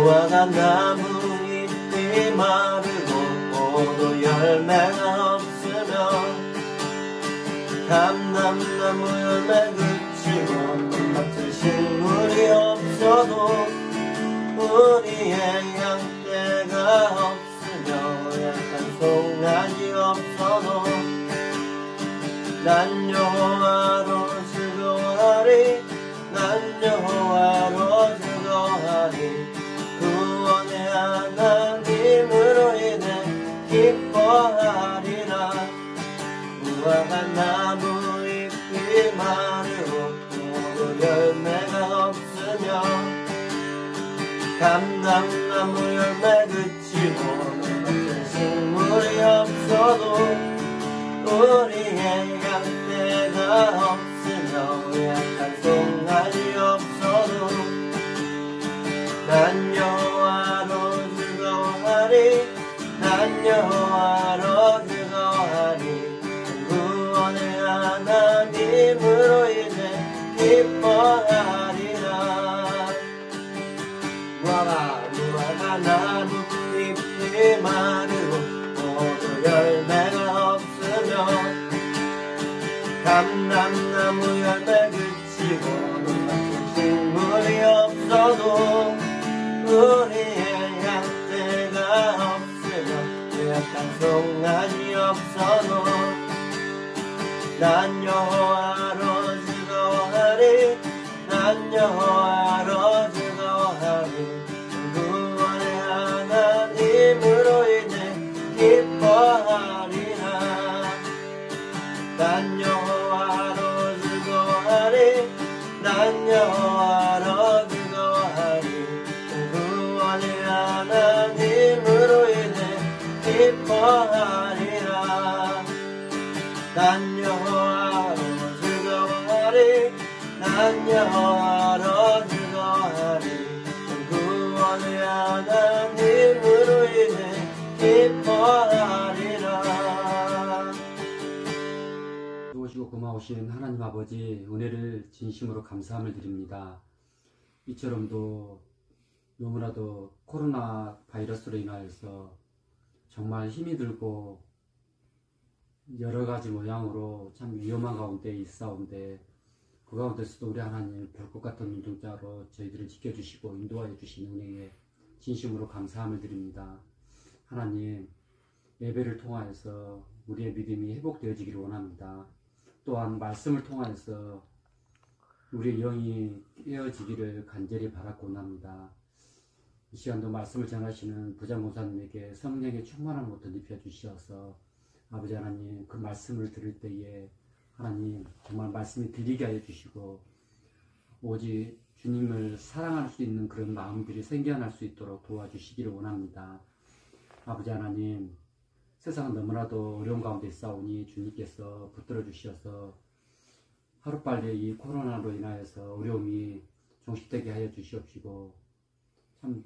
무화과 나무 잎이 마르고 포도 열매가 없으며 감람나무 열매 그치고 마트 식물이 없어도 우리의 양떼가 없으며 약간 송아지 없어도 난 여호와로 즐거워하리 난 여호와로 즐거워하리 구원의 하나님으로 인해 기뻐하리라 무화과 나무 잎이 마르고 포도 열매가 없으며 감람나무 열매 그치고 식물이 없어도 우리의 양떼가 없으며 약한 송아지 없어도 난 여호와로 즐거워하리 난 여호와로 즐거워하리 구원의 하나님으로 인해 기뻐하리라 무화과 나무 잎이 마르고 포도 열매가 없으며 감람나무 열매 그치고 식물이 없어도 우리의 양떼가 없으며 약한 송아지 없어도 난 여호와로 즐거워하리 난 여호와로 즐거워하리 구원의 하나님으로 인해 기뻐하리라 난 여호와로 즐거워하리 난 여호와로 즐거워하리 구원의 하나님으로 인해 기뻐하리라 난 여호와로 즐거워하리 난 여호와로 즐거워하리 구원의 하나님으로 인해 기뻐하리라 좋으시고 고마우신 하나님 아버지 은혜를 진심으로 감사함을 드립니다. 이처럼도 너무나도 코로나 바이러스로 인하여서 정말 힘이 들고 여러 가지 모양으로 참 위험한 가운데 있사온데 그 가운데서도 우리 하나님 별것 같은 눈동자로 저희들을 지켜주시고 인도하여 주신 은혜에 진심으로 감사함을 드립니다. 하나님 예배를 통하여서 우리의 믿음이 회복되어지기를 원합니다. 또한 말씀을 통하여서 우리의 영이 깨어지기를 간절히 바라고 원합니다. 이 시간도 말씀을 전하시는 부장목사님에게 성령의 충만한 것도 입혀주시어서 아버지 하나님 그 말씀을 들을 때에 하나님 정말 말씀이 들리게 하여 주시고 오직 주님을 사랑할 수 있는 그런 마음들이 생겨날 수 있도록 도와주시기를 원합니다. 아버지 하나님 세상은 너무나도 어려운 가운데 있사오니 주님께서 붙들어 주셔서 하루빨리 이 코로나로 인하여서 어려움이 종식되게 하여 주시옵시고 참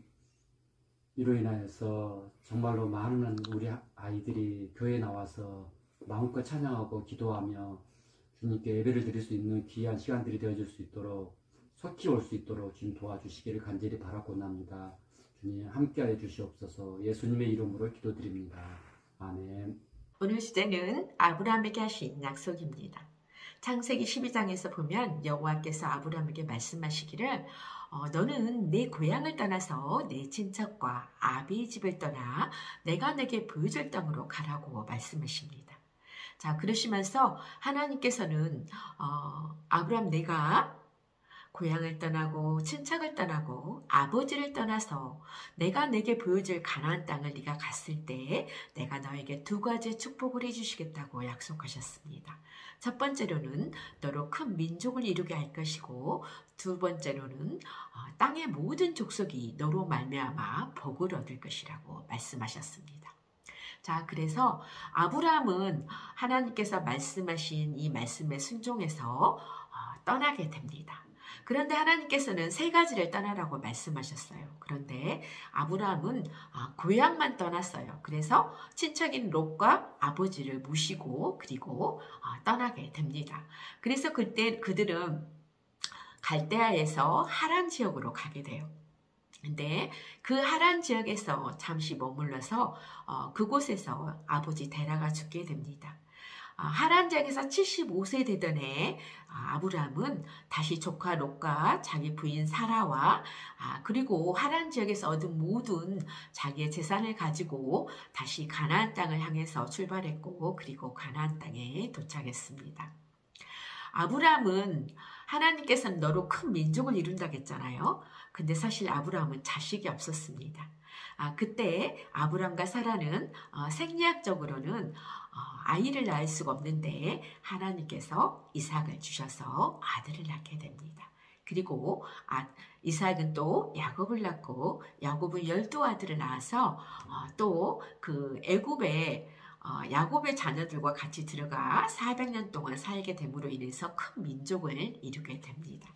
이로 인하여서 정말로 많은 우리 아이들이 교회에 나와서 마음껏 찬양하고 기도하며 주님께 예배를 드릴 수 있는 귀한 시간들이 되어질 수 있도록 속히 올 수 있도록 주님 도와주시기를 간절히 바라고 합니다. 주님 함께하여 주시옵소서. 예수님의 이름으로 기도드립니다. 아멘. 오늘 주제는 아브라함에게 하신 약속입니다. 창세기 12장에서 보면 여호와께서 아브라함에게 말씀하시기를 너는 내 고향을 떠나서 내 친척과 아비의 집을 떠나 내가 내게 보여줄 땅으로 가라고 말씀하십니다. 자, 그러시면서 하나님께서는 아브라함 내가 고향을 떠나고 친척을 떠나고 아버지를 떠나서 내가 내게 보여줄 가나안 땅을 네가 갔을 때 내가 너에게 두 가지 축복을 해주시겠다고 약속하셨습니다. 첫 번째로는 너로 큰 민족을 이루게 할 것이고 두 번째로는 땅의 모든 족속이 너로 말미암아 복을 얻을 것이라고 말씀하셨습니다. 자, 그래서 아브라함은 하나님께서 말씀하신 이 말씀에 순종해서 떠나게 됩니다. 그런데 하나님께서는 세 가지를 떠나라고 말씀하셨어요. 그런데 아브라함은 고향만 떠났어요. 그래서 친척인 롯과 아버지를 모시고 그리고 떠나게 됩니다. 그래서 그때 그들은 갈대아에서 하란 지역으로 가게 돼요. 근데 그 하란 지역에서 잠시 머물러서 그곳에서 아버지 데라가 죽게 됩니다. 하란 지역에서 75세 되던 해 아브라함은 다시 조카 롯과 자기 부인 사라와 그리고 하란 지역에서 얻은 모든 자기의 재산을 가지고 다시 가나안 땅을 향해서 출발했고 그리고 가나안 땅에 도착했습니다. 아브라함은 하나님께서는 너로 큰 민족을 이룬다고 했잖아요. 근데 사실 아브라함은 자식이 없었습니다. 그때 아브라함과 사라는 생리학적으로는 아이를 낳을 수가 없는데 하나님께서 이삭을 주셔서 아들을 낳게 됩니다. 그리고 이삭은 또 야곱을 낳고 야곱은 12아들을 낳아서 또 그 애굽에 야곱의 자녀들과 같이 들어가 400년 동안 살게 됨으로 인해서 큰 민족을 이루게 됩니다.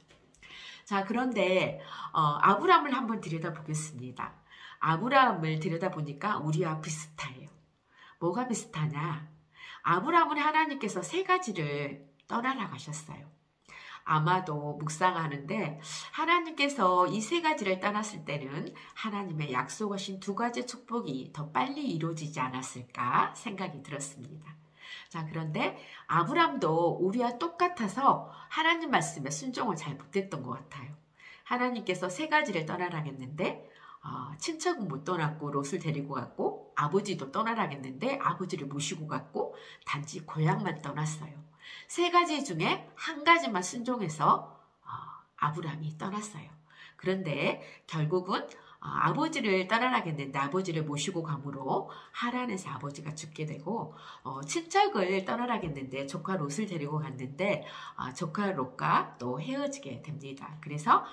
자, 그런데 아브라함을 한번 들여다보겠습니다. 아브라함을 들여다보니까 우리와 비슷해요. 뭐가 비슷하냐? 아브라함은 하나님께서 3가지를 떠나라고 하셨어요. 아마도 묵상하는데 하나님께서 이 3가지를 떠났을 때는 하나님의 약속하신 2가지 축복이 더 빨리 이루어지지 않았을까 생각이 들었습니다. 자, 그런데 아브라함도 우리와 똑같아서 하나님 말씀에 순종을 잘 못했던 것 같아요. 하나님께서 3가지를 떠나라고 했는데 친척은 못 떠났고 롯을 데리고 갔고 아버지도 떠나라고 했는데 아버지를 모시고 갔고 단지 고향만 떠났어요. 3가지 중에 1가지만 순종해서 아브라함이 떠났어요. 그런데 결국은 아버지를 떠나라고 했는데 아버지를 모시고 가므로 하란에서 아버지가 죽게 되고 친척을 떠나라고 했는데 조카 롯을 데리고 갔는데 조카 롯과 또 헤어지게 됩니다. 그래서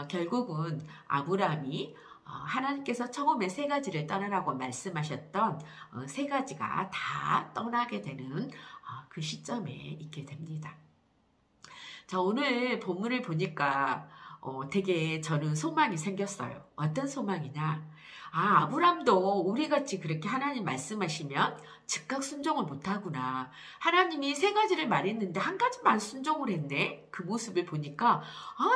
결국은 아브라함이 하나님께서 처음에 3가지를 떠나라고 말씀하셨던 3가지가 다 떠나게 되는 그 시점에 있게 됩니다. 자, 오늘 본문을 보니까 되게 저는 소망이 생겼어요. 어떤 소망이냐? 아브람도 우리같이 그렇게 하나님 말씀하시면 즉각 순종을 못하구나. 하나님이 3가지를 말했는데 1가지만 순종을 했네. 그 모습을 보니까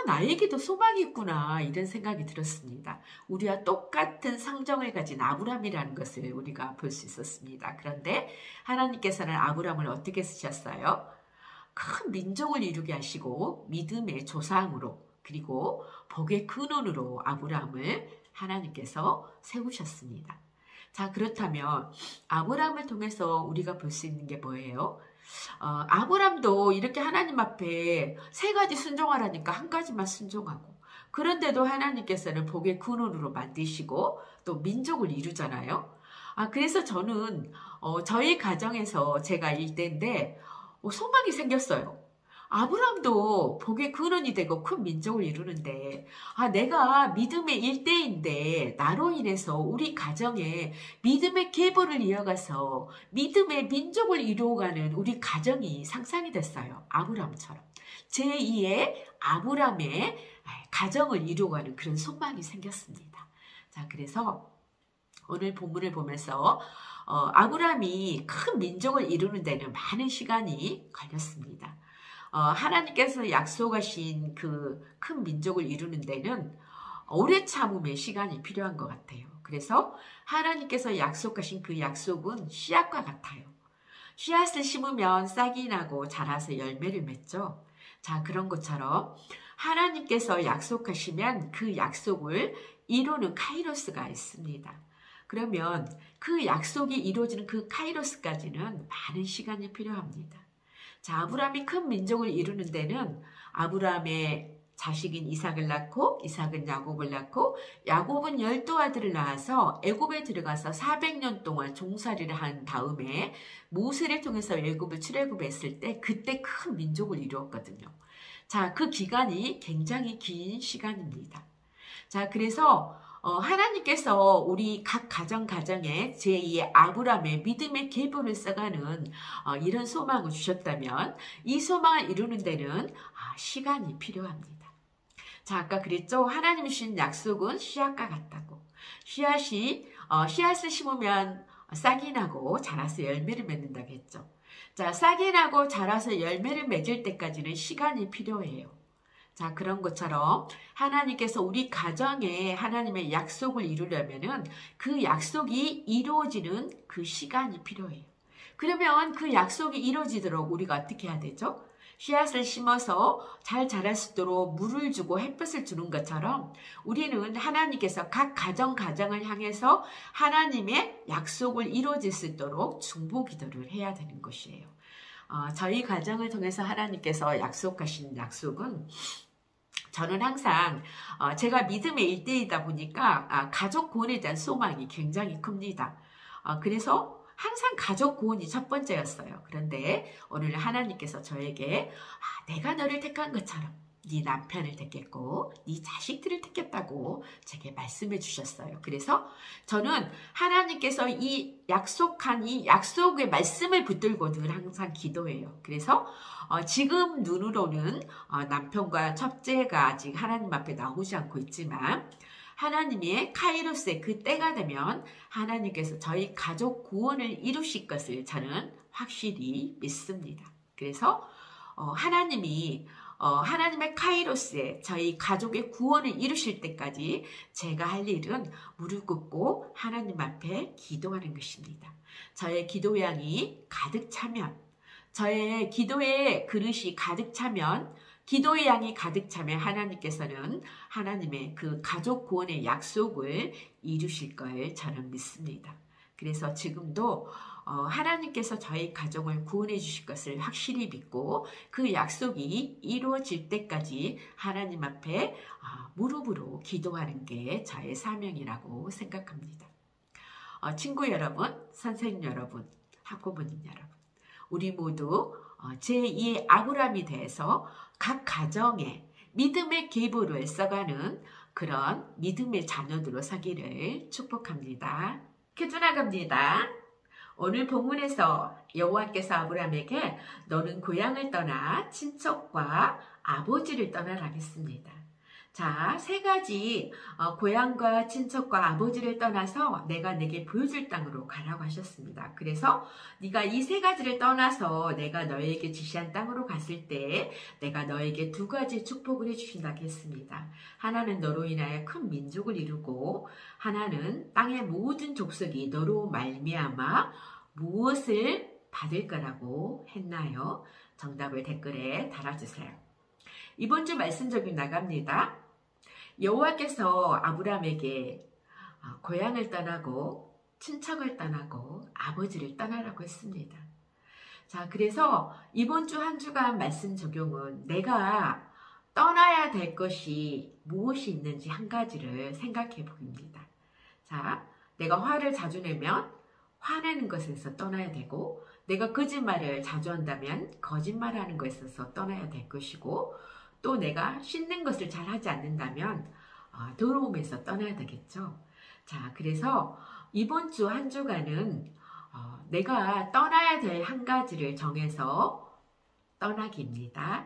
나에게도 소망이 있구나. 이런 생각이 들었습니다. 우리와 똑같은 성정을 가진 아브람이라는 것을 우리가 볼 수 있었습니다. 그런데 하나님께서는 아브람을 어떻게 쓰셨어요? 큰 민족을 이루게 하시고 믿음의 조상으로 그리고 복의 근원으로 아브람을 하나님께서 세우셨습니다. 자, 그렇다면 아브람을 통해서 우리가 볼 수 있는 게 뭐예요? 아브람도 이렇게 하나님 앞에 3가지 순종하라니까 1가지만 순종하고 그런데도 하나님께서는 복의 근원으로 만드시고 또 민족을 이루잖아요. 그래서 저는 저희 가정에서 제가 일대인데 소망이 생겼어요. 아브람도 복의 근원이 되고 큰 민족을 이루는데 내가 믿음의 일대인데 나로 인해서 우리 가정에 믿음의 계보를 이어가서 믿음의 민족을 이루어가는 우리 가정이 상상이 됐어요. 아브람처럼 제2의 아브람의 가정을 이루어가는 그런 소망이 생겼습니다. 자, 그래서 오늘 본문을 보면서 아브람이 큰 민족을 이루는 데는 많은 시간이 걸렸습니다. 하나님께서 약속하신 그 큰 민족을 이루는 데는 오래 참음의 시간이 필요한 것 같아요. 그래서 하나님께서 약속하신 그 약속은 씨앗과 같아요. 씨앗을 심으면 싹이 나고 자라서 열매를 맺죠. 자, 그런 것처럼 하나님께서 약속하시면 그 약속을 이루는 카이로스가 있습니다. 그러면 그 약속이 이루어지는 그 카이로스까지는 많은 시간이 필요합니다. 자, 아브람이 큰 민족을 이루는 데는 아브람의 자식인 이삭을 낳고 이삭은 야곱을 낳고 야곱은 12아들을 낳아서 애굽에 들어가서 400년 동안 종살이를 한 다음에 모세를 통해서 애굽을 출애굽했을 때 그때 큰 민족을 이루었거든요. 자, 그 기간이 굉장히 긴 시간입니다. 자, 그래서 하나님께서 우리 각 가정에 제2의 아브람의 믿음의 계보를 써가는 이런 소망을 주셨다면 이 소망을 이루는 데는 시간이 필요합니다. 자, 아까 그랬죠? 하나님이 주신 약속은 씨앗과 같다고. 씨앗을 심으면 싹이 나고 자라서 열매를 맺는다고 했죠. 자, 싹이 나고 자라서 열매를 맺을 때까지는 시간이 필요해요. 자, 그런 것처럼 하나님께서 우리 가정에 하나님의 약속을 이루려면은 그 약속이 이루어지는 그 시간이 필요해요. 그러면 그 약속이 이루어지도록 우리가 어떻게 해야 되죠? 씨앗을 심어서 잘 자랄 수 있도록 물을 주고 햇볕을 주는 것처럼 우리는 하나님께서 각 가정을 향해서 하나님의 약속을 이루어질 수 있도록 중보 기도를 해야 되는 것이에요. 저희 가정을 통해서 하나님께서 약속하신 약속은 저는 항상 제가 믿음의 일대이다 보니까 가족 구원에 대한 소망이 굉장히 큽니다. 그래서 항상 가족 구원이 첫 번째였어요. 그런데 오늘 하나님께서 저에게 내가 너를 택한 것처럼 네 남편을 택했고 네 자식들을 택했다고 제게 말씀해 주셨어요. 그래서 저는 하나님께서 이 약속한 이 약속의 말씀을 붙들고 늘 항상 기도해요. 그래서 지금 눈으로는 남편과 첫째가 아직 하나님 앞에 나오지 않고 있지만 하나님의 카이로스의 그 때가 되면 하나님께서 저희 가족 구원을 이루실 것을 저는 확실히 믿습니다. 그래서 하나님의 카이로스에 저희 가족의 구원을 이루실 때까지 제가 할 일은 무릎 꿇고 하나님 앞에 기도하는 것입니다. 저의 기도양이 가득 차면, 저의 기도의 그릇이 가득 차면, 기도의 양이 가득 차면 하나님께서는 하나님의 그 가족 구원의 약속을 이루실 걸 저는 믿습니다. 그래서 지금도 하나님께서 저희 가정을 구원해 주실 것을 확실히 믿고 그 약속이 이루어질 때까지 하나님 앞에 무릎으로 기도하는 게 저의 사명이라고 생각합니다. 친구 여러분, 선생님 여러분, 학부모님 여러분, 우리 모두 제2의 아브라함이 돼서 각 가정에 믿음의 계보를 써가는 그런 믿음의 자녀들로 서기를 축복합니다. 켜주나갑니다. 오늘 본문에서 여호와께서 아브라함에게 너는 고향을 떠나 친척과 아버지를 떠나라 하겠습니다. 자, 세 가지 고향과 친척과 아버지를 떠나서 내가 내게 보여줄 땅으로 가라고 하셨습니다. 그래서 네가 이 세 가지를 떠나서 내가 너에게 지시한 땅으로 갔을 때 내가 너에게 두 가지 축복을 해주신다고 했습니다. 하나는 너로 인하여 큰 민족을 이루고 하나는 땅의 모든 족속이 너로 말미암아 무엇을 받을 거라고 했나요? 정답을 댓글에 달아주세요. 이번 주 말씀 적용 나갑니다. 여호와께서 아브라함에게 고향을 떠나고 친척을 떠나고 아버지를 떠나라고 했습니다. 자, 그래서 이번 주 한 주간 말씀 적용은 내가 떠나야 될 것이 무엇이 있는지 한 가지를 생각해 봅니다. 자, 내가 화를 자주 내면 화내는 것에서 떠나야 되고 내가 거짓말을 자주 한다면 거짓말하는 것에서 떠나야 될 것이고 또 내가 씻는 것을 잘 하지 않는다면 더러움에서 떠나야 되겠죠. 자, 그래서 이번 주 한 주간은 내가 떠나야 될 한 가지를 정해서 떠나기입니다.